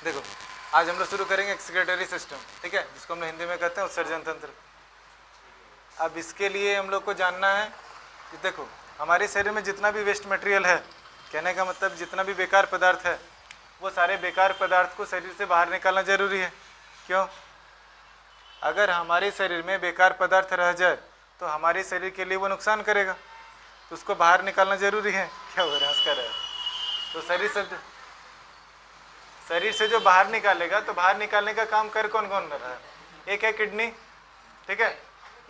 देखो आज हम लोग शुरू करेंगे एक्सक्रीटरी सिस्टम, ठीक है, जिसको हम लोग हिंदी में कहते हैं उत्सर्जन तंत्र। अब इसके लिए हम लोग को जानना है कि देखो हमारे शरीर में जितना भी वेस्ट मटेरियल है, कहने का मतलब जितना भी बेकार पदार्थ है, वो सारे बेकार पदार्थ को शरीर से बाहर निकालना जरूरी है। क्यों? अगर हमारे शरीर में बेकार पदार्थ रह जाए तो हमारे शरीर के लिए वो नुकसान करेगा, तो उसको बाहर निकालना जरूरी है। क्या हो रहा है, हंस कर रहा है? तो शरीर से जो बाहर निकालेगा, तो बाहर निकालने का काम कर कौन कौन रहा है? एक है किडनी, ठीक है,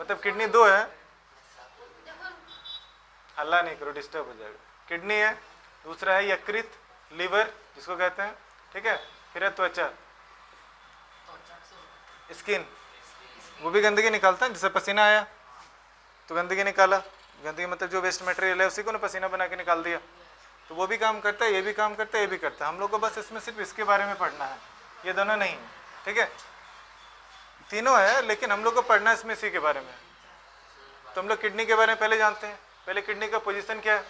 मतलब किडनी दो है, हल्ला नहीं करो डिस्टर्ब हो जाएगा। किडनी है, दूसरा है यकृत, लीवर जिसको कहते हैं, ठीक है, फिर है त्वचा, स्किन, वो भी गंदगी निकालता है। जैसे पसीना आया तो गंदगी निकाला, गंदगी मतलब जो वेस्ट मटेरियल है उसी को ना पसीना बना के निकाल दिया, तो वो भी काम करता है, ये भी काम करता है, ये भी करता है। हम लोग को बस इसमें सिर्फ इसके बारे में पढ़ना है, ये दोनों नहीं है, ठीक है, तीनों है, लेकिन हम लोग को पढ़ना है इसमें इसी के बारे में। तो हम लोग किडनी के बारे में पहले जानते हैं। पहले किडनी का पोजीशन क्या है?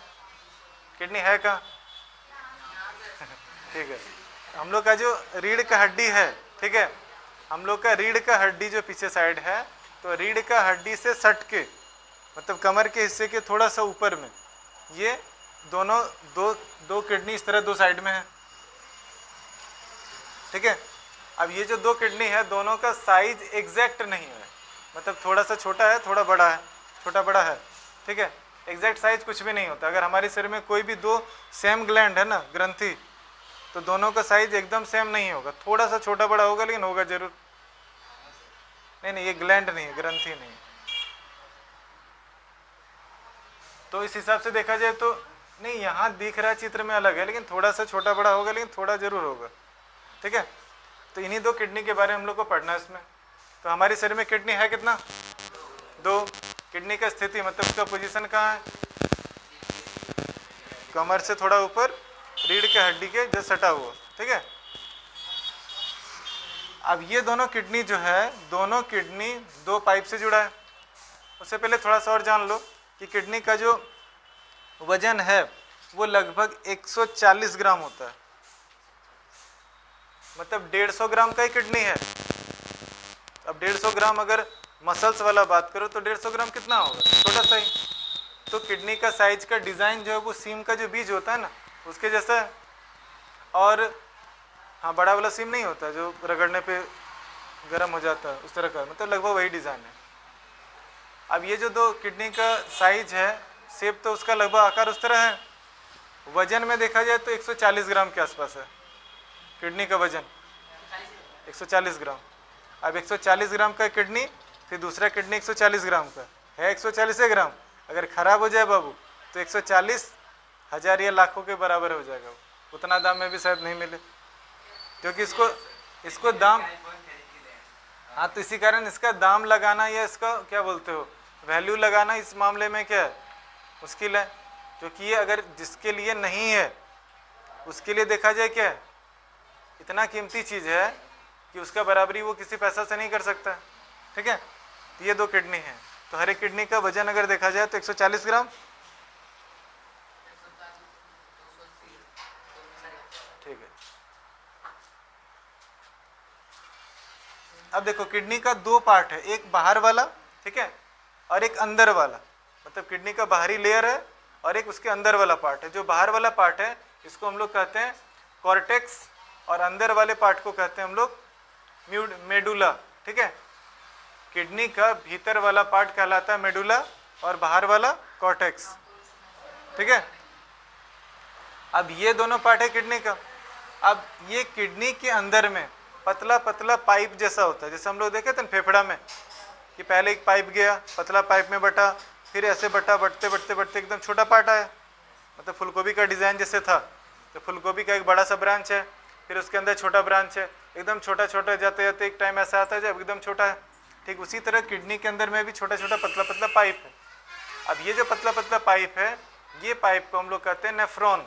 किडनी है कहाँ? ठीक है, हम लोग का जो रीढ़ का हड्डी है, ठीक है, हम लोग का रीढ़ का हड्डी जो पीछे साइड है, तो रीढ़ का हड्डी से सट के, मतलब कमर के हिस्से के थोड़ा सा ऊपर में, ये दोनों दो किडनी इस तरह दो साइड में है, ठीक है। अब ये जो दो किडनी है, दोनों का साइज एग्जैक्ट नहीं है, मतलब थोड़ा सा छोटा है, थोड़ा बड़ा है, छोटा बड़ा है, ठीक है, एग्जैक्ट साइज कुछ भी नहीं होता। अगर हमारे शरीर में कोई भी दो सेम ग्लैंड है ना, ग्रंथि, तो दोनों का साइज एकदम सेम नहीं होगा, थोड़ा सा छोटा बड़ा होगा, लेकिन होगा जरूर। नहीं, ये ग्लैंड नहीं है, ग्रंथि नहीं है। तो इस हिसाब से देखा जाए तो नहीं, यहाँ दिख रहा चित्र में अलग है, लेकिन थोड़ा सा छोटा बड़ा होगा, लेकिन थोड़ा जरूर होगा, ठीक है। तो इन्हीं दो किडनी के बारे में हम लोग को पढ़ना है इसमें। तो हमारे शरीर में किडनी है कितना? दो। किडनी का स्थिति मतलब उसका पोजीशन कहाँ है? कमर से थोड़ा ऊपर, रीढ़ के हड्डी के जस्ट सटा हुआ, ठीक है। अब ये दोनों किडनी जो है, दोनों किडनी दो पाइप से जुड़ा है। उससे पहले थोड़ा सा और जान लो कि किडनी का जो वजन है वो लगभग 140 ग्राम होता है, मतलब 150 ग्राम का ही किडनी है। अब 150 ग्राम अगर मसल्स वाला बात करो तो 150 ग्राम कितना होगा? छोटा सा ही। तो किडनी का साइज का डिज़ाइन जो है वो सीम का जो बीज होता है ना, उसके जैसा है। और हाँ, बड़ा वाला सीम नहीं होता जो रगड़ने पे गर्म हो जाता है, उस तरह का, मतलब लगभग वही डिज़ाइन है। अब ये जो दो किडनी का साइज है, शेप तो उसका लगभग आकार उस तरह है। वजन में देखा जाए तो 140 ग्राम के आसपास है किडनी का वजन, 140 ग्राम। अब 140 ग्राम का किडनी, फिर दूसरा किडनी 140 ग्राम का है, 140 ग्राम। अगर खराब हो जाए बाबू तो 140,000 या लाखों के बराबर हो जाएगा। उतना दाम में भी शायद नहीं मिले, क्योंकि इसको दाम, हाँ, तो इसी कारण इसका दाम लगाना या इसका क्या बोलते हो, वैल्यू लगाना इस मामले में क्या है, मुश्किल है। क्योंकि ये अगर जिसके लिए नहीं है उसके लिए देखा जाए क्या है, इतना कीमती चीज़ है कि उसका बराबरी वो किसी पैसा से नहीं कर सकता, ठीक है। तो ये दो किडनी है, तो हर एक किडनी का वजन अगर देखा जाए तो 140 ग्राम, ठीक है। अब देखो किडनी का दो पार्ट है, एक बाहर वाला, ठीक है, और एक अंदर वाला। मतलब किडनी का बाहरी लेयर है और एक उसके अंदर वाला पार्ट है। जो बाहर वाला पार्ट है इसको हम लोग कहते हैं कॉर्टेक्स, और अंदर वाले पार्ट को कहते हैं हम लोग मेडुला, ठीक है। किडनी का भीतर वाला पार्ट कहलाता है मेडुला और बाहर वाला कॉर्टेक्स, ठीक है। अब ये दोनों पार्ट है किडनी का। अब ये किडनी के अंदर में पतला पतला पाइप जैसा होता है, जैसे हम लोग देखे थे फेफड़ा में कि पहले एक पाइप गया, पतला पाइप में बटा, फिर ऐसे बटा, बढ़ते बढ़ते बढ़ते एकदम छोटा पार्ट आया, मतलब फूलगोभी का डिज़ाइन जैसे था, तो फूलगोभी का एक बड़ा सा ब्रांच है, फिर उसके अंदर छोटा ब्रांच है, एकदम छोटा छोटा जाते जाते एक टाइम ऐसा आता है जब एकदम छोटा है। ठीक उसी तरह किडनी के अंदर में भी छोटा छोटा पतला पतला पाइप है। अब ये जो पतला पतला पाइप है, ये पाइप को हम लोग कहते हैं नेफ्रॉन,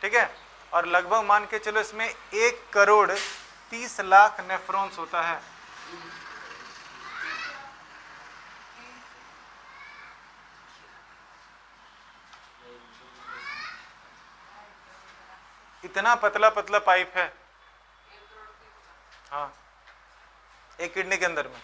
ठीक है। और लगभग मान के चलो इसमें 1,30,00,000 नेफ्रॉन्स होता है। इतना पतला पतला पाइप है, हाँ, एक किडनी के अंदर में।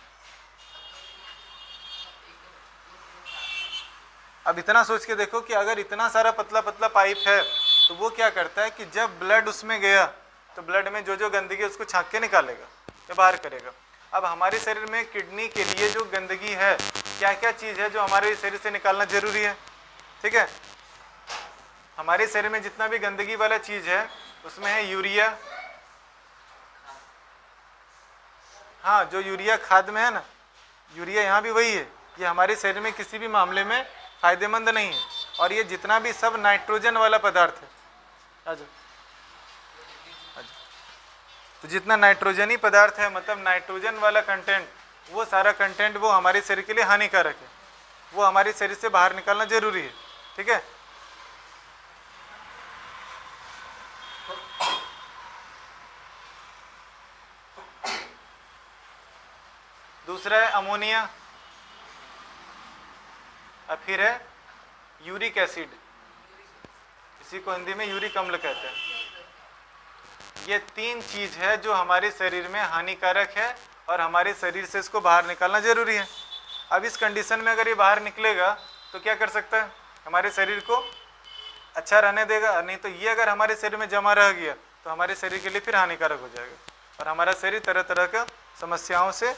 अब इतना सोच के देखो कि अगर इतना सारा पतला पतला पाइप है तो वो क्या करता है कि जब ब्लड उसमें गया तो ब्लड में जो जो गंदगी है उसको छांक के निकालेगा या बाहर करेगा। अब हमारे शरीर में किडनी के लिए जो गंदगी है, क्या क्या चीज़ है जो हमारे शरीर से निकालना जरूरी है, ठीक है। हमारे शरीर में जितना भी गंदगी वाला चीज़ है उसमें है यूरिया, हाँ जो यूरिया खाद में है ना, यूरिया यहाँ भी वही है। ये हमारे शरीर में किसी भी मामले में फायदेमंद नहीं है। और ये जितना भी सब नाइट्रोजन वाला पदार्थ है, आजो तो जितना नाइट्रोजनी पदार्थ है, मतलब नाइट्रोजन वाला कंटेंट, वो सारा कंटेंट वो हमारे शरीर के लिए हानिकारक है, वो हमारे शरीर से बाहर निकालना जरूरी है, ठीक है। दूसरा है अमोनिया, और फिर है यूरिक एसिड, इसी को हिंदी में यूरिक अम्ल कहते हैं। ये तीन चीज है जो हमारे शरीर में हानिकारक है और हमारे शरीर से इसको बाहर निकालना जरूरी है। अब इस कंडीशन में अगर ये बाहर निकलेगा तो क्या कर सकता है, हमारे शरीर को अच्छा रहने देगा, नहीं तो ये अगर हमारे शरीर में जमा रह गया तो हमारे शरीर के लिए फिर हानिकारक हो जाएगा और हमारा शरीर तरह तरह का समस्याओं से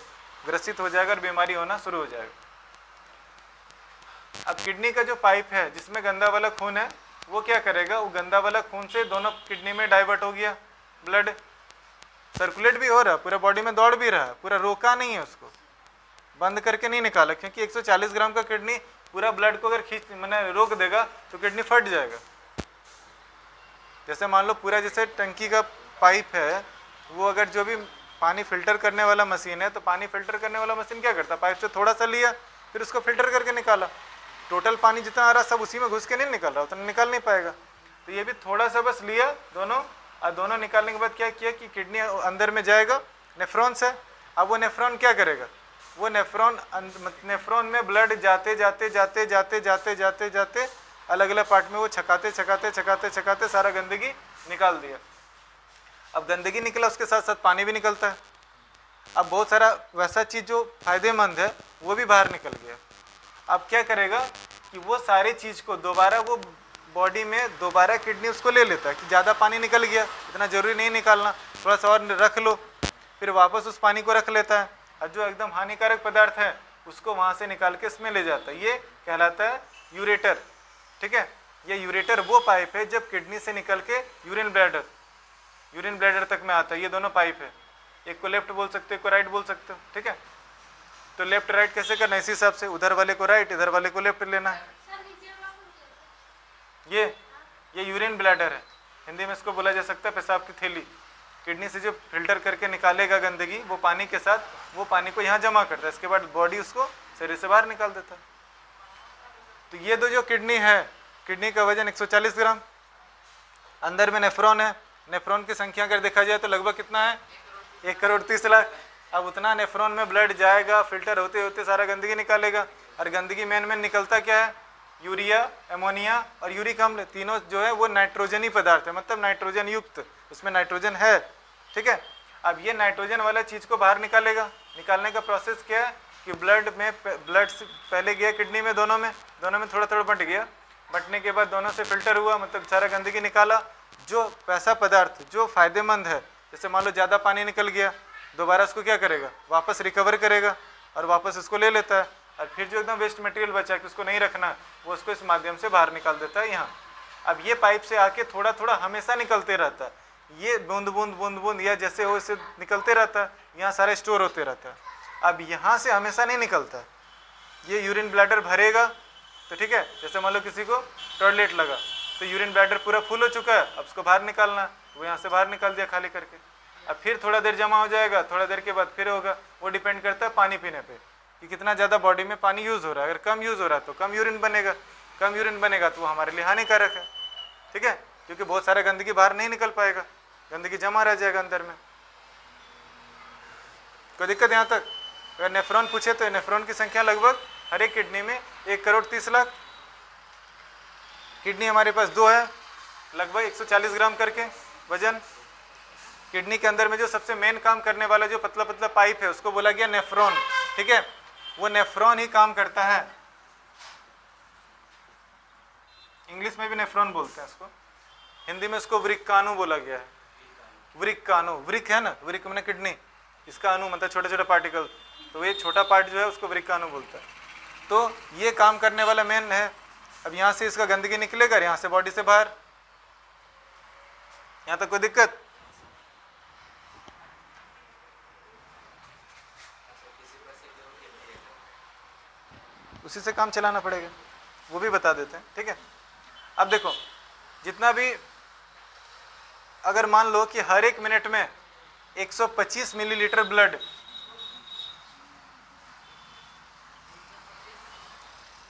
ग्रसित हो जाएगा और बीमारी होना शुरू हो जाएगा। अब किडनी का जो पाइप है जिसमें गंदा वाला खून है, वो क्या करेगा, वो गंदा वाला खून से दोनों किडनी में डाइवर्ट हो गया, ब्लड सर्कुलेट भी हो रहा है, पूरा बॉडी में दौड़ भी रहा है, पूरा रोका नहीं है, उसको बंद करके नहीं निकाला, क्योंकि 140 ग्राम का किडनी पूरा ब्लड को अगर खींच मैंने रोक देगा तो किडनी फट जाएगा। जैसे मान लो पूरा जैसे टंकी का पाइप है, वो अगर जो भी पानी फिल्टर करने वाला मशीन है, तो पानी फिल्टर करने वाला मशीन क्या करता है, पाइप से थोड़ा सा लिया फिर उसको फिल्टर करके निकाला, टोटल पानी जितना आ रहा सब उसी में घुस के नहीं निकल रहा, उतना निकाल नहीं पाएगा। तो ये भी थोड़ा सा बस लिया दोनों, और दोनों निकालने के बाद क्या किया कि किडनी अंदर में जाएगा, नेफ्रॉन से। अब वो नेफ्रॉन क्या करेगा, वो नेफ्रॉन में ब्लड जाते जाते जाते जाते जाते जाते जाते अलग अलग पार्ट में वो छकाते छकाते छकाते छकाते सारा गंदगी निकाल दिया। अब गंदगी निकला, उसके साथ साथ पानी भी निकलता है। अब बहुत सारा वैसा चीज़ जो फायदेमंद है वो भी बाहर निकल गया। अब क्या करेगा कि वो सारी चीज़ को दोबारा वो बॉडी में दोबारा किडनी उसको ले लेता है कि ज़्यादा पानी निकल गया, इतना ज़रूरी नहीं निकालना, थोड़ा सा और रख लो, फिर वापस उस पानी को रख लेता है और जो एकदम हानिकारक पदार्थ है उसको वहाँ से निकाल के इसमें ले जाता है। ये कहलाता है यूरेटर, ठीक है। ये यूरेटर वो पाइप है जब किडनी से निकल के यूरिन ब्लैडर तक में आता है। ये दोनों पाइप है, एक को लेफ्ट बोल सकते हो, एक को राइट बोल सकते हो, ठीक है। तो लेफ्ट राइट कैसे करना है, इसी हिसाब से उधर वाले को राइट, इधर वाले को लेफ्ट लेना है। ये यूरिन ब्लैडर है, हिंदी में इसको बोला जा सकता है पेशाब की थैली। किडनी से जो फिल्टर करके निकालेगा गंदगी, वो पानी के साथ वो पानी को यहाँ जमा करता है, इसके बाद बॉडी उसको शरीर से बाहर निकाल देता है। तो ये दो जो किडनी है, किडनी का वजन 140 ग्राम, अंदर में नेफ्रॉन है, नेफ्रॉन की संख्या अगर देखा जाए तो लगभग कितना है, 1,30,00,000। अब उतना नेफ्रॉन में ब्लड जाएगा, फिल्टर होते होते सारा गंदगी निकालेगा, और गंदगी मेन निकलता क्या है, यूरिया, एमोनिया और यूरिक अम्ल, तीनों जो है वो नाइट्रोजनी पदार्थ है, मतलब नाइट्रोजन युक्त, उसमें नाइट्रोजन है, ठीक है। अब ये नाइट्रोजन वाला चीज़ को बाहर निकालेगा। निकालने का प्रोसेस क्या है कि ब्लड से पहले गया किडनी में, दोनों में थोड़ा थोड़ा बंट गया, बंटने के बाद दोनों से फिल्टर हुआ, मतलब सारा गंदगी निकाला। जो पैसा पदार्थ जो फायदेमंद है, जैसे मान लो ज़्यादा पानी निकल गया, दोबारा उसको क्या करेगा, वापस रिकवर करेगा और वापस इसको ले लेता है। और फिर जो एकदम वेस्ट मटेरियल बचा कि उसको नहीं रखना, वो उसको इस माध्यम से बाहर निकाल देता है यहाँ। अब ये पाइप से आके थोड़ा थोड़ा हमेशा निकलते रहता है, ये बूंद बूंद बूंद बूंद या जैसे हो इसे निकलते रहता है, यहाँ सारा स्टोर होते रहता है। अब यहाँ से हमेशा नहीं निकलता, ये यूरिन ब्लैडर भरेगा तो ठीक है, जैसे मान लो किसी को टॉयलेट लगा तो यूरिन ब्लैडर पूरा फुल हो चुका है, अब उसको बाहर निकालना, वो यहाँ से बाहर निकाल दिया खाली करके। अब फिर थोड़ा देर जमा हो जाएगा, थोड़ा देर के बाद फिर होगा। वो डिपेंड करता है पानी पीने पे कि कितना ज़्यादा बॉडी में पानी यूज़ हो रहा है। अगर कम यूज़ हो रहा है तो कम यूरिन बनेगा, कम यूरिन बनेगा तो वो हमारे लिए हानिकारक है, ठीक है, क्योंकि बहुत सारा गंदगी बाहर नहीं निकल पाएगा, गंदगी जमा रह जाएगा अंदर में। कोई दिक्कत यहाँ तक? अगर नेफ्रॉन पूछे तो नेफ्रॉन की संख्या लगभग हर एक किडनी में 1,30,00,000। किडनी हमारे पास दो है, लगभग 140 ग्राम करके वजन। किडनी के अंदर में जो सबसे मेन काम करने वाला जो पतला पतला पाइप है उसको बोला गया नेफ्रॉन, ठीक है। वो नेफ्रॉन ही काम करता है, इंग्लिश में भी नेफ्रॉन बोलते हैं उसको, हिंदी में उसको वृक्काणु बोला गया है। वृक्काणु, वृक है ना, वृक मैंने किडनी, इसका अणु मतलब छोटे छोटे पार्टिकल, तो ये छोटा पार्ट जो है उसको वृक्काणु बोलता है। तो ये काम करने वाला मेन है। अब यहाँ से इसका गंदगी निकलेगा, यहाँ से बॉडी से बाहर, यहाँ तक कोई दिक्कत? उसी से काम चलाना पड़ेगा, वो भी बता देते हैं, ठीक है। अब देखो, जितना भी, अगर मान लो कि हर एक मिनट में 125 मिलीलीटर ब्लड,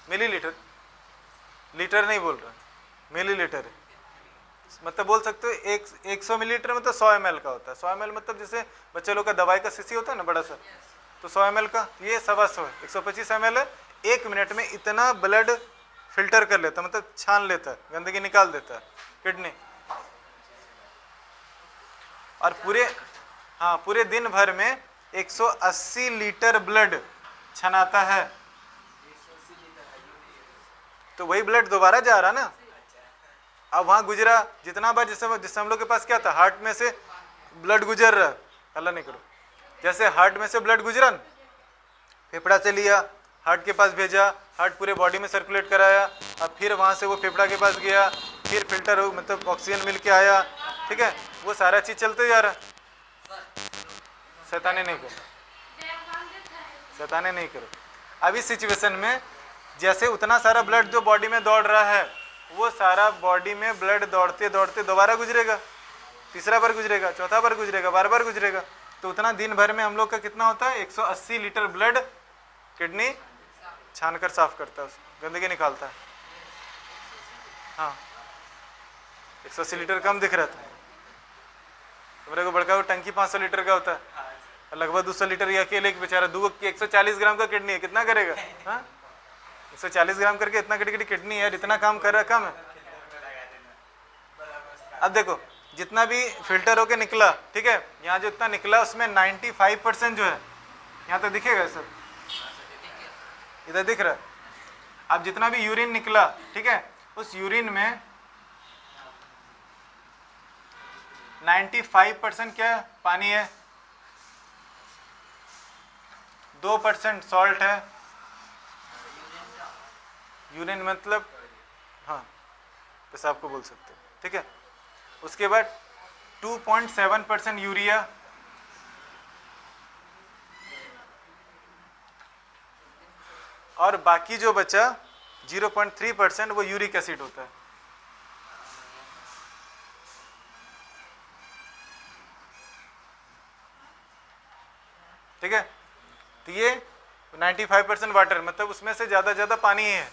मिलीलीटर, लीटर नहीं बोल रहा, मिलीलीटर है, मतलब बोल सकते हो 100 मिलीलीटर मतलब 100 ml का होता है। 100 ml मतलब जैसे बच्चे लोग का दवाई का शीशी होता है ना बड़ा सा, तो 100 ml का, ये 125 है, 125 ml है। एक मिनट में इतना ब्लड फिल्टर कर लेता है, मतलब छान लेता है, गंदगी निकाल देता है किडनी। और पूरे दिन भर में 180 लीटर ब्लड छनाता है, तो वही ब्लड दोबारा जा रहा ना। अब वहां गुजरा जितना बार, जिससे हम लोग के पास क्या था, हार्ट में से ब्लड गुजर रहा, अल्लाह नहीं करो, जैसे हार्ट में से ब्लड गुजरा, फेफड़ा से लिया, हार्ट के पास भेजा, हार्ट पूरे बॉडी में सर्कुलेट कराया, अब फिर वहां से वो फेफड़ा के पास गया, फिर फिल्टर हो, मतलब ऑक्सीजन मिल के आया, ठीक है, वो सारा चीज चलते जा रहा। शैतानी नहीं करो, शैतानी नहीं करो। अब इस सिचुएशन में जैसे उतना सारा ब्लड जो बॉडी में दौड़ रहा है, वो सारा बॉडी में ब्लड दौड़ते दौड़ते दोबारा गुजरेगा, तीसरा बार गुजरेगा, चौथा बार गुजरेगा, बार बार गुजरेगा। तो उतना दिन भर में हम लोग का कितना होता है, 180 लीटर ब्लड किडनी छान कर साफ करता है, गंदगी निकालता है। हाँ, 180 लीटर कम दिख रहा था मेरे को, बड़का वो टंकी 500 लीटर का होता है, लगभग 200 लीटर ये अकेले एक बेचारा, 140 ग्राम का किडनी है, कितना करेगा? हाँ, 140 ग्राम करके इतना कटी किडनी है, इतना काम कर रहा है, कम है। अब देखो, जितना भी फिल्टर होके निकला, ठीक है, यहाँ जो इतना निकला उसमें 95% जो है, यहाँ तो दिखेगा सब, इधर दिख रहा है। अब जितना भी यूरिन निकला, ठीक है, उस यूरिन में 95% क्या है, पानी है, 2% सॉल्ट है, यूरिन मतलब हाँ पेशाब को बोल सकते हो, ठीक है। उसके बाद 2.7% यूरिया, और बाकी जो बचा 0.3% वो यूरिक एसिड होता है। ठीक है, तो ये 95% वाटर, मतलब उसमें से ज़्यादा पानी है,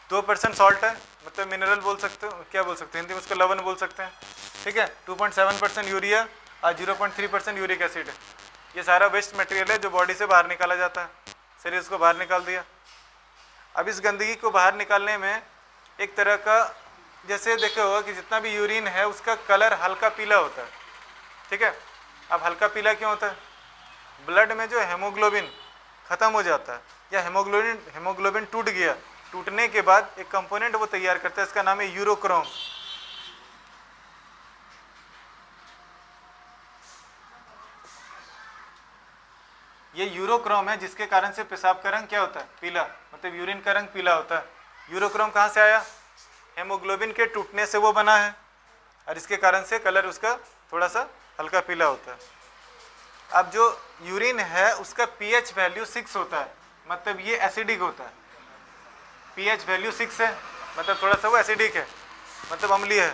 2% सॉल्ट है, मतलब मिनरल बोल सकते हो, क्या बोल सकते हैं हिंदी में उसको, लवण बोल सकते हैं, ठीक है। 2.7% यूरिया और 0.3% यूरिक एसिड है। ये सारा वेस्ट मटेरियल है जो बॉडी से बाहर निकाला जाता है, शरीर उसको बाहर निकाल दिया। अब इस गंदगी को बाहर निकालने में एक तरह का, जैसे देखा होगा कि जितना भी यूरिन है उसका कलर हल्का पीला होता है, ठीक है। अब हल्का पीला क्यों होता है? ब्लड में जो हेमोग्लोबिन खत्म हो जाता है, या हेमोग्लोबिन टूट गया, टूटने के बाद एक कंपोनेंट वो तैयार करता है, इसका नाम है यूरोक्रोम। ये यूरोक्रोम है जिसके कारण से पेशाब का रंग क्या होता है, पीला, मतलब यूरिन का रंग पीला होता है। यूरोक्रोम कहाँ से आया? हेमोग्लोबिन के टूटने से वो बना है, और इसके कारण से कलर उसका थोड़ा सा हल्का पीला होता है। अब जो यूरिन है उसका पीएच वैल्यू 6 होता है, मतलब ये एसिडिक होता है। पीएच वैल्यू 6 है, मतलब थोड़ा सा वो एसिडिक है, मतलब अम्लीय है,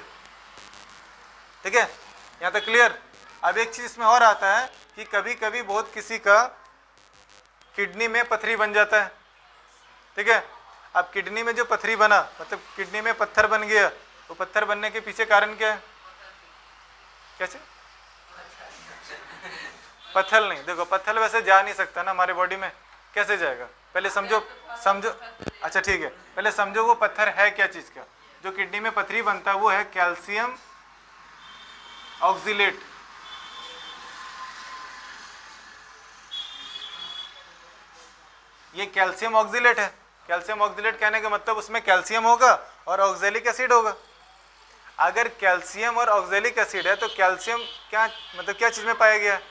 ठीक है। यहाँ तक क्लियर? अब एक चीज़ इसमें और आता है कि कभी कभी बहुत किसी का किडनी में पथरी बन जाता है, ठीक है। अब किडनी में जो पथरी बना, मतलब किडनी में पत्थर बन गया, तो पत्थर बनने के पीछे कारण क्या है? कैसे? पत्थर नहीं, देखो पत्थर वैसे जा नहीं सकता ना हमारे बॉडी में, कैसे जाएगा? पहले समझो, अच्छा ठीक है, पहले समझो वो पत्थर है क्या चीज़ का। जो किडनी में पथरी बनता है वो है कैल्शियम ऑक्सीलेट, ये कैल्शियम ऑक्जिलेट है। कैल्शियम ऑक्जिलेट कहने का मतलब उसमें कैल्शियम होगा और ऑक्जेलिक एसिड होगा। अगर कैल्शियम और ऑक्जेलिक एसिड है तो कैल्शियम क्या मतलब क्या चीज़ में पाया गया है?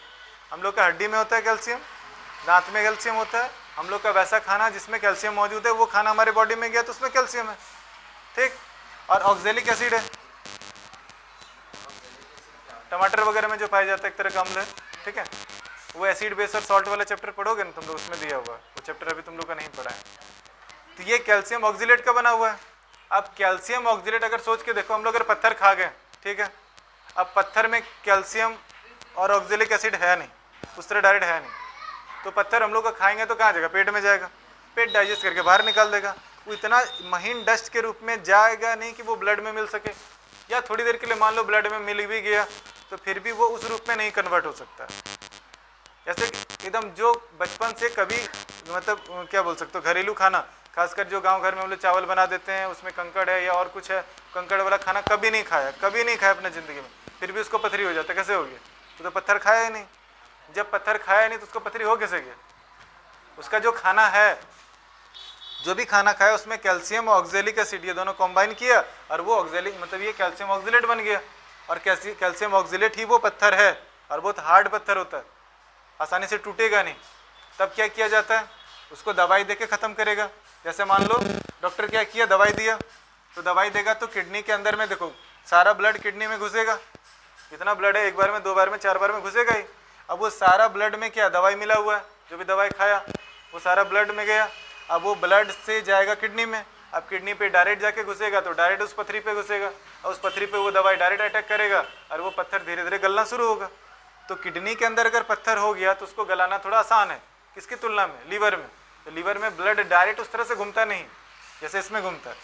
हम लोग का हड्डी में होता है कैल्शियम, दांत में कैल्शियम होता है। हम लोग का वैसा खाना जिसमें कैल्शियम मौजूद है वो खाना हमारे बॉडी में गया तो उसमें कैल्शियम है, ठीक। और ऑक्जेलिक एसिड है टमाटर वगैरह में जो पाया जाता है, एक तरह का अम्ल है, ठीक है। वो एसिड बेस और सॉल्ट वाला चैप्टर पढ़ोगे ना तुम लोग, उसमें दिया हुआ है वो चैप्टर, अभी तुम लोग का नहीं पढ़ा है। तो ये कैल्शियम ऑक्जिलेट का बना हुआ है। अब कैल्शियम ऑक्जिलेट अगर सोच के देखो, हम लोग अगर पत्थर खा गए, ठीक है, अब पत्थर में कैल्शियम और ऑक्जेलिक एसिड है नहीं, उस तरह डायरेक्ट है नहीं, तो पत्थर हम लोग का खाएंगे तो कहाँ जाएगा? पेट में जाएगा, पेट डाइजेस्ट करके बाहर निकाल देगा। वो इतना महीन डस्ट के रूप में जाएगा नहीं कि वो ब्लड में मिल सके, या थोड़ी देर के लिए मान लो ब्लड में मिल भी गया तो फिर भी वो उस रूप में नहीं कन्वर्ट हो सकता। जैसे एकदम जो बचपन से कभी मतलब क्या बोल सकते हो, घरेलू खाना, खासकर जो गांव घर में हम लोग चावल बना देते हैं उसमें कंकड़ है या और कुछ है, कंकड़ वाला खाना कभी नहीं खाया, कभी नहीं खाया अपने ज़िंदगी में, फिर भी उसको पथरी हो जाता है, कैसे हो गया? तो पत्थर खाया ही नहीं। जब पत्थर खाया नहीं तो उसको पथरी हो कैसे गया? उसका जो खाना है, जो भी खाना खाया उसमें कैल्शियम और ऑक्जेलिक एसिड ये दोनों कॉम्बाइन किया और वो ऑक्जेलिक मतलब ये कैल्शियम ऑक्जिलेट बन गया। और कैल्शियम ऑक्जिलेट ही वो पत्थर है और बहुत हार्ड पत्थर होता है, आसानी से टूटेगा नहीं। तब क्या किया जाता है? उसको दवाई देके ख़त्म करेगा। जैसे मान लो डॉक्टर क्या किया, दवाई दिया, तो दवाई देगा तो किडनी के अंदर में देखो सारा ब्लड किडनी में घुसेगा, जितना ब्लड है एक बार में, दो बार में, चार बार में घुसेगा ही। अब वो सारा ब्लड में क्या दवाई मिला हुआ है, जो भी दवाई खाया वो सारा ब्लड में गया। अब वो ब्लड से जाएगा किडनी में, अब किडनी पे डायरेक्ट जाके घुसेगा तो डायरेक्ट उस पथरी पे घुसेगा और उस पथरी पे वो दवाई डायरेक्ट अटैक करेगा और वो पत्थर धीरे धीरे गलना शुरू होगा। तो किडनी के अंदर अगर पत्थर हो गया तो उसको गलाना थोड़ा आसान है, किसकी तुलना में? लीवर में। तो लीवर में ब्लड डायरेक्ट उस तरह से घूमता नहीं जैसे इसमें घूमता है,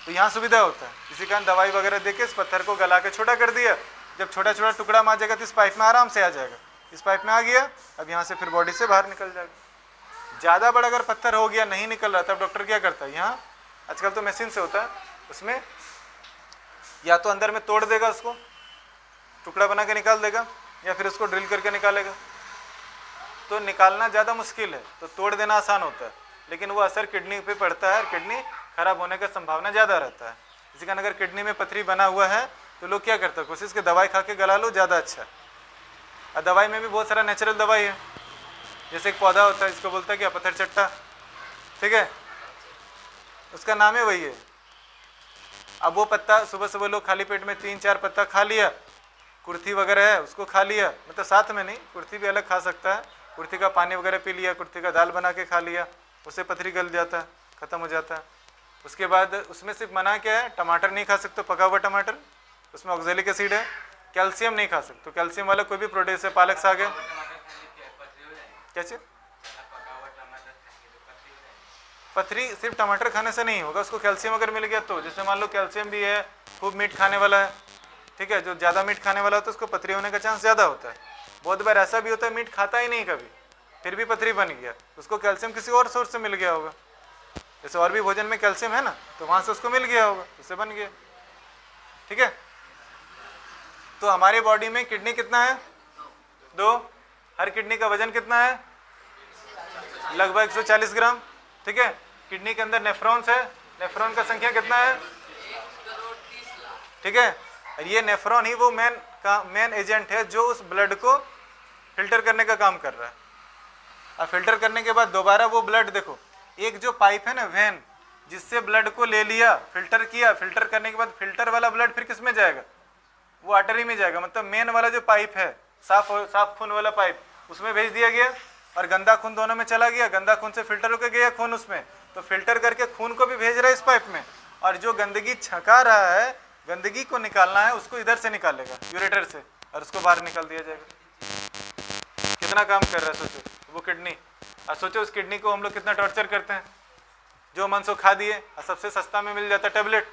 तो यहाँ सुविधा होता है। इसी कारण दवाई वगैरह देके इस पत्थर को गला के छोटा कर दिया। जब छोटा छोटा टुकड़ा में आ जाएगा तो इस पाइप में आराम से आ जाएगा, इस पाइप में आ गया, अब यहाँ से फिर बॉडी से बाहर निकल जाएगा। ज़्यादा बड़ा अगर पत्थर हो गया, नहीं निकल रहा, तब डॉक्टर क्या करता है? यहाँ आजकल तो मशीन से होता है, उसमें या तो अंदर में तोड़ देगा, उसको टुकड़ा बना के निकाल देगा, या फिर उसको ड्रिल करके निकालेगा। तो निकालना ज़्यादा मुश्किल है, तो तोड़ देना आसान होता है, लेकिन वो असर किडनी पे पड़ता है और किडनी खराब होने का संभावना ज़्यादा रहता है। इसी कारण अगर किडनी में पथरी बना हुआ है तो लोग क्या करते हैं, कोशिश के दवाई खा के गला लो, ज़्यादा अच्छा है। और दवाई में भी बहुत सारा नेचुरल दवाई है, जैसे एक पौधा होता है, इसको बोलता है क्या, पत्थर चट्टा, ठीक है, उसका नाम है वही है। अब वो पत्ता सुबह सुबह लोग खाली पेट में 3-4 पत्ता खा लिया, कुर्थी वगैरह है उसको खा लिया, मतलब साथ में नहीं, कुर्थी भी अलग खा सकता है, कुर्थी का पानी वगैरह पी लिया, कुर्थी का दाल बना के खा लिया, उससे पथरी गल जाता है, ख़त्म हो जाता है। उसके बाद उसमें सिर्फ मना क्या है, टमाटर नहीं खा सकते, पका हुआ टमाटर, उसमें ऑक्जेलिक एसिड है। कैल्शियम नहीं खा सकते, तो कैल्शियम वाला कोई भी प्रोटीन से पालक साग है, कैसे पथरी सिर्फ टमाटर खाने से नहीं होगा, उसको कैल्शियम अगर मिल गया तो। जैसे मान लो कैल्शियम भी है, खूब मीट खाने वाला है, ठीक है, जो ज़्यादा मीट खाने वाला होता है उसको पथरी होने का चांस ज़्यादा होता है। बहुत बार ऐसा भी होता है मीट खाता ही नहीं कभी, फिर भी पथरी बन गया, उसको कैल्शियम किसी और सोर्स से मिल गया होगा, जैसे और भी भोजन में कैल्शियम है ना, तो वहाँ से उसको मिल गया होगा, उससे बन गया, ठीक है। तो हमारे बॉडी में किडनी कितना है? 2। हर किडनी का वजन कितना है? लगभग 140 ग्राम, ठीक है। किडनी के अंदर नेफ्रॉन्स है, नेफ्रॉन का संख्या कितना है? ठीक है। और ये नेफ्रॉन ही वो मेन एजेंट है जो उस ब्लड को फिल्टर करने का काम कर रहा है। और फिल्टर करने के बाद दोबारा वो ब्लड, देखो एक जो पाइप है ना, वेन, जिससे ब्लड को ले लिया, फिल्टर किया, फिल्टर करने के बाद फिल्टर वाला ब्लड फिर किस में जाएगा? वो आर्टरी में जाएगा, मतलब मेन वाला जो पाइप है, साफ खून वाला पाइप, उसमें भेज दिया गया और गंदा खून दोनों में चला गया। गंदा खून से फिल्टर होकर गया खून उसमें, तो फिल्टर करके खून को भी भेज रहा है इस पाइप में, और जो गंदगी छका रहा है, गंदगी को निकालना है, उसको इधर से निकालेगा, यूरेटर से, और उसको बाहर निकाल दिया जाएगा। कितना काम कर रहा है सोचो वो किडनी। और सोचो उस किडनी को हम लोग कितना टॉर्चर करते हैं, जो मन सो खा दिए, और सबसे सस्ता में मिल जाता है टेबलेट,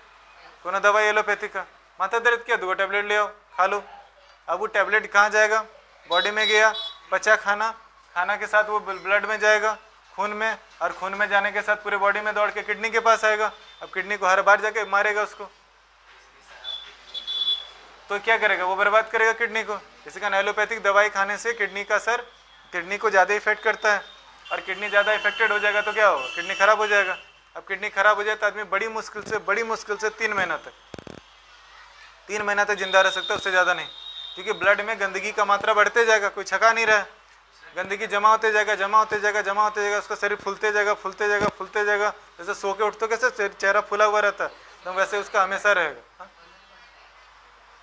कोनो दवाई एलोपैथी का, माथा दर्द किया 2 टेबलेट ले आओ, खा लो। अब वो टेबलेट कहाँ जाएगा? बॉडी में गया, पचा खाना, खाना के साथ वो ब्लड में जाएगा, खून में, और खून में जाने के साथ पूरे बॉडी में दौड़ के किडनी के पास आएगा। अब किडनी को हर बार जाके मारेगा उसको, तो क्या करेगा? वो बर्बाद करेगा किडनी को। इसी कारण एलोपैथिक दवाई खाने से किडनी का असर, किडनी को ज़्यादा इफेक्ट करता है। और किडनी ज़्यादा इफेक्टेड हो जाएगा तो क्या होगा, किडनी खराब हो जाएगा। अब किडनी खराब हो जाए तो आदमी बड़ी मुश्किल से 3 महीना तक जिंदा रह सकता है, उससे ज़्यादा नहीं, क्योंकि ब्लड में गंदगी का मात्रा बढ़ते जाएगा, कोई छका नहीं रहा है, गंदगी जमा होते जाएगा, उसका शरीर फूलते जाएगा। जैसे सो के उठते कैसे चेहरा फूला हुआ रहता है, तो वैसे उसका हमेशा रहेगा। हाँ?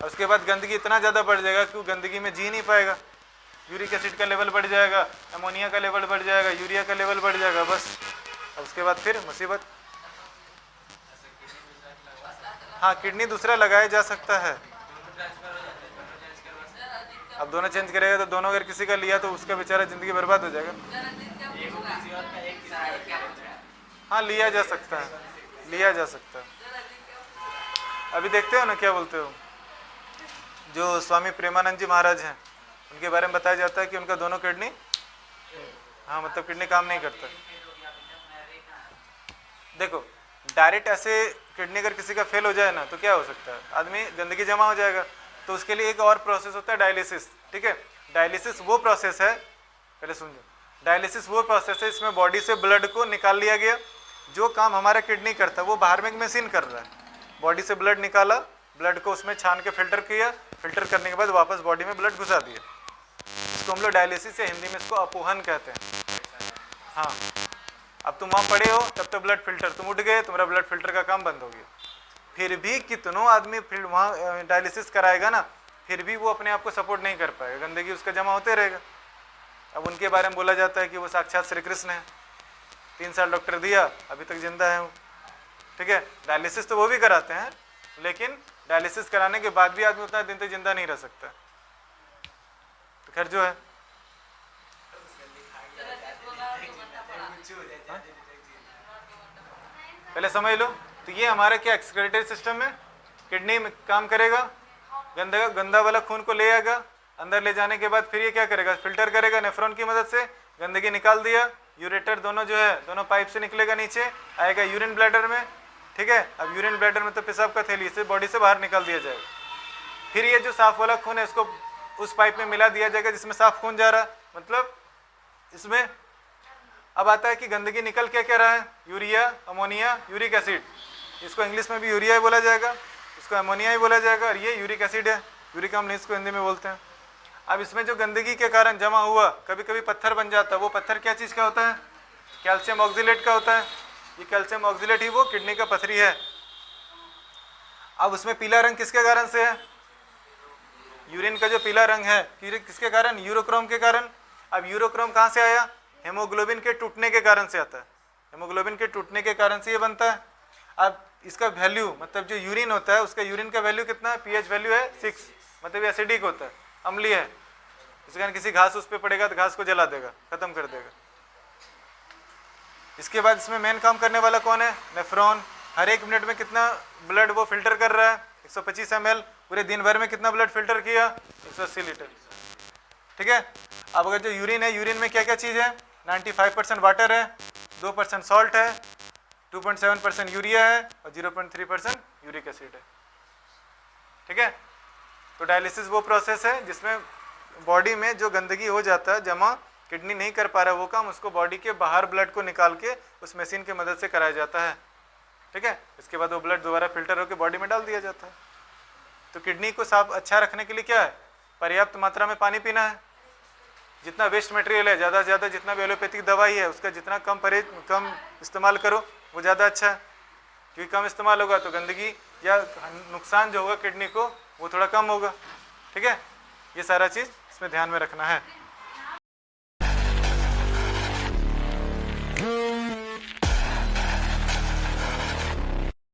और उसके बाद गंदगी इतना ज़्यादा बढ़ जाएगा कि वो गंदगी में जी नहीं पाएगा, यूरिक एसिड का लेवल बढ़ जाएगा, अमोनिया का लेवल बढ़ जाएगा, यूरिया का लेवल बढ़ जाएगा, बस। अब उसके बाद फिर मुसीबत। हाँ, किडनी दूसरा लगाया जा सकता है। अब दोनों चेंज करेगा तो दोनों, अगर किसी का लिया तो उसका बेचारा जिंदगी बर्बाद हो जाएगा। हाँ, लिया जा सकता है। अभी देखते हो ना, क्या बोलते हो, जो स्वामी प्रेमानंद जी महाराज हैं, उनके बारे में बताया जाता है कि उनका दोनों किडनी, हाँ मतलब किडनी काम नहीं करता। देखो, डायरेक्ट ऐसे किडनी अगर किसी का फेल हो जाए ना तो क्या हो सकता है, आदमी गंदगी जमा हो जाएगा, तो उसके लिए एक और प्रोसेस होता है, डायलिसिस। ठीक है, डायलिसिस वो प्रोसेस है, पहले सुन लो, डायलिसिस वो प्रोसेस है इसमें बॉडी से ब्लड को निकाल लिया गया, जो काम हमारा किडनी करता है वो बाहर में एक मशीन कर रहा है। बॉडी से ब्लड निकाला, ब्लड को उसमें छान के फिल्टर किया, फिल्टर करने के बाद वापस बॉडी में ब्लड घुसा दिया, इसको हम लोग डायलिसिस या हिंदी में इसको अपोहन कहते हैं। हाँ, अब तुम वहाँ पड़े हो तब तो ब्लड फिल्टर, तुम उठ गए, तुम्हारा ब्लड फिल्टर का काम बंद हो गया। फिर भी कितनों आदमी फिर वहाँ डायलिसिस कराएगा ना, फिर भी वो अपने आप को सपोर्ट नहीं कर पाएगा, गंदगी उसका जमा होते रहेगा। अब उनके बारे में बोला जाता है कि वो साक्षात श्री कृष्ण है, 3 साल डॉक्टर दिया, अभी तक जिंदा है वो। ठीक है, डायलिसिस तो वो भी कराते हैं, लेकिन डायलिसिस कराने के बाद भी आदमी उतना दिन तक जिंदा नहीं रह सकता। तो खैर जो है, पहले समझ लो, तो ये हमारा क्या एक्सक्रीटरी सिस्टम है, किडनी में काम करेगा, गंदा वाला खून को ले आएगा, अंदर ले जाने के बाद फिर ये क्या करेगा, फिल्टर करेगा नेफ्रॉन की मदद से, गंदगी निकाल दिया, यूरेटर दोनों जो है दोनों पाइप से निकलेगा, नीचे आएगा यूरिन ब्लैडर में। ठीक है, अब यूरिन ब्लैडर में तो पेशाब का थैली से बॉडी से बाहर निकाल दिया जाएगा, फिर ये जो साफ वाला खून है इसको उस पाइप में मिला दिया जाएगा जिसमें साफ खून जा रहा है, मतलब इसमें अब आता है कि गंदगी निकल क्या क्या रहा है, यूरिया, अमोनिया, यूरिक एसिड, इसको इंग्लिश में भी यूरिया ही बोला जाएगा, इसको अमोनिया ही बोला जाएगा, और ये यूरिक एसिड है, यूरिक अम्ल इसको हिंदी में बोलते हैं। अब इसमें जो गंदगी के कारण जमा हुआ कभी कभी पत्थर बन जाता है, वो पत्थर क्या चीज़ का होता है, कैल्शियम ऑक्जिलेट का होता है, ये कैल्शियम ऑक्जिलेट ही वो किडनी का पथरी है। अब उसमें पीला रंग किसके कारण से है, यूरिन का जो पीला रंग है किसके कारण, यूरोक्रोम के कारण। अब यूरोक्रोम कहाँ से आया, हेमोग्लोबिन के टूटने के कारण से आता है, हेमोग्लोबिन के टूटने के कारण से ये बनता है। अब इसका वैल्यू, मतलब जो यूरिन होता है उसका यूरिन का वैल्यू कितना है, पीएच वैल्यू है 6, मतलब एसिडिक होता है, अम्लीय है, इस कारण किसी घास उस पर पड़ेगा तो घास को जला देगा, खत्म कर देगा। इसके बाद इसमें मेन काम करने वाला कौन है, नेफ्रॉन, हर 1 मिनट में कितना ब्लड वो फिल्टर कर रहा है, 125 ml, पूरे दिन भर में कितना ब्लड फिल्टर किया, 180 लीटर। ठीक है, अब अगर जो यूरिन है, यूरिन में क्या क्या चीज़ है, 95% वाटर है, 2% सॉल्ट है, 2.7% यूरिया है और 0.3% यूरिक एसिड है। ठीक है, तो डायलिसिस वो प्रोसेस है जिसमें बॉडी में जो गंदगी हो जाता है जमा, किडनी नहीं कर पा रहा वो काम, उसको बॉडी के बाहर ब्लड को निकाल के उस मशीन की मदद से कराया जाता है। ठीक है, इसके बाद वो ब्लड दोबारा फिल्टर होकर बॉडी में डाल दिया जाता है। तो किडनी को साफ अच्छा रखने के लिए क्या है, पर्याप्त मात्रा में पानी पीना है, जितना वेस्ट मटेरियल है ज़्यादा से ज़्यादा, जितना भी एलोपैथिक दवाई है उसका जितना कम इस्तेमाल करो वो ज़्यादा अच्छा है, क्योंकि कम इस्तेमाल होगा तो गंदगी या नुकसान जो होगा किडनी को वो थोड़ा कम होगा। ठीक है, ये सारा चीज़ इसमें ध्यान में रखना है।